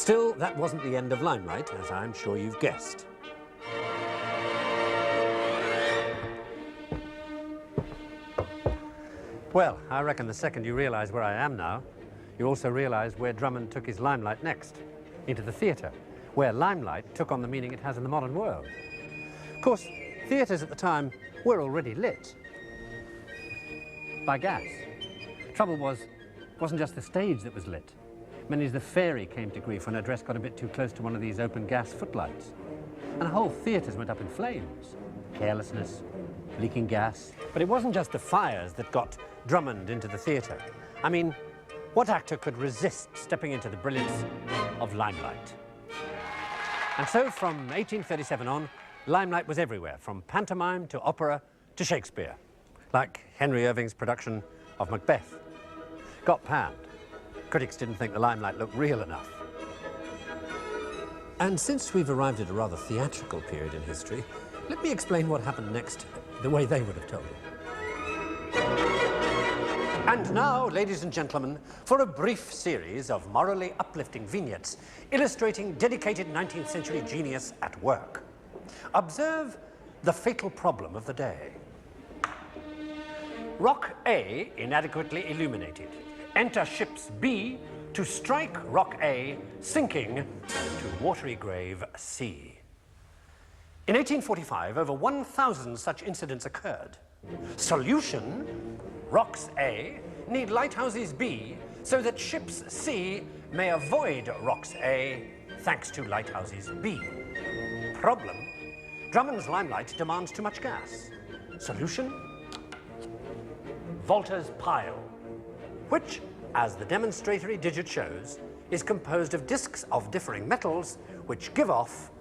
Still, that wasn't the end of limelight, as I'm sure you've guessed. Well, I reckon the second you realise where I am now, you also realise where Drummond took his limelight next, into the theatre, where limelight took on the meaning it has in the modern world. Of course, theatres at the time were already lit by gas. Trouble wasn't just the stage that was lit. Many as the fairy came to grief when her dress got a bit too close to one of these open gas footlights. And whole theatres went up in flames. Carelessness, leaking gas. But it wasn't just the fires that got Drummond into the theatre. I mean, what actor could resist stepping into the brilliance of limelight? And so from 1837 on, limelight was everywhere, from pantomime to opera to Shakespeare, like Henry Irving's production of Macbeth. Got panned. Critics didn't think the limelight looked real enough. And since we've arrived at a rather theatrical period in history, let me explain what happened next the way they would have told it. And now, ladies and gentlemen, for a brief series of morally uplifting vignettes illustrating dedicated 19th century genius at work. Observe the fatal problem of the day. Rock A inadequately illuminated. Enter ships B to strike Rock A, sinking to watery grave C. In 1845, over 1,000 such incidents occurred. Solution: rocks A need lighthouses B so that ships C may avoid rocks A thanks to lighthouses B. Problem: Drummond's limelight demands too much gas. Solution: Volta's pile, which, as the demonstratory digit shows, is composed of discs of differing metals which give off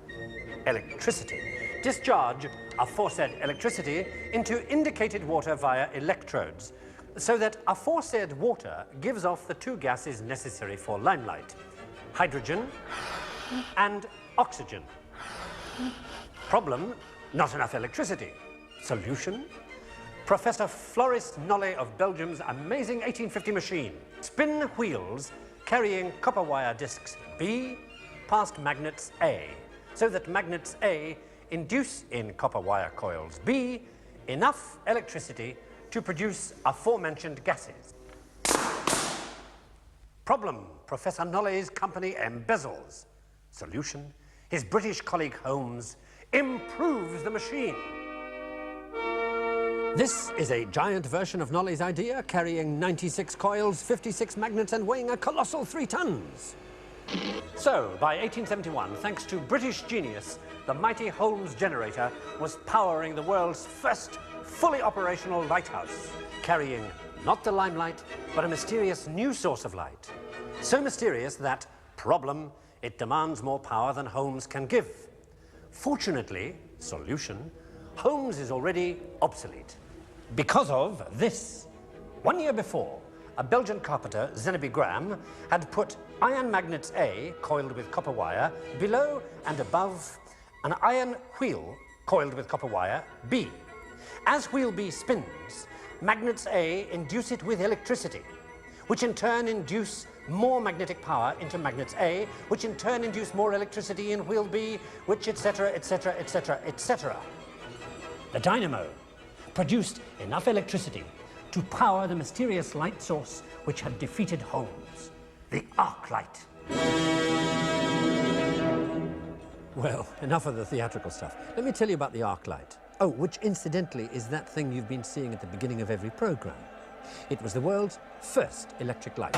electricity. Discharge aforesaid electricity into indicated water via electrodes, so that aforesaid water gives off the two gases necessary for limelight: hydrogen and oxygen. Problem: not enough electricity. Solution: Professor Floris Nolle of Belgium's amazing 1850 machine. Spin wheels carrying copper wire discs B past magnets A, so that magnets A induce in copper wire coils B enough electricity to produce aforementioned gases. Problem: Professor Nolle's company embezzles. Solution: his British colleague Holmes improves the machine. This is a giant version of Nolle's idea, carrying 96 coils, 56 magnets, and weighing a colossal 3 tons. So, by 1871, thanks to British genius, the mighty Holmes generator was powering the world's first fully operational lighthouse, carrying not the limelight, but a mysterious new source of light. So mysterious that, problem, it demands more power than Holmes can give. Fortunately, solution, Holmes is already obsolete. Because of this. 1 year before, a Belgian carpenter, Zeneby Graham, had put iron magnets A, coiled with copper wire, below and above an iron wheel coiled with copper wire, B. As wheel B spins, magnets A induce it with electricity, which in turn induce more magnetic power into magnets A, which in turn induce more electricity in wheel B, which etc., etc., etc., etc. The dynamo produced enough electricity to power the mysterious light source which had defeated Holmes, the arc light. Well, enough of the theatrical stuff. Let me tell you about the arc light. Oh, which incidentally is that thing you've been seeing at the beginning of every program. It was the world's first electric light.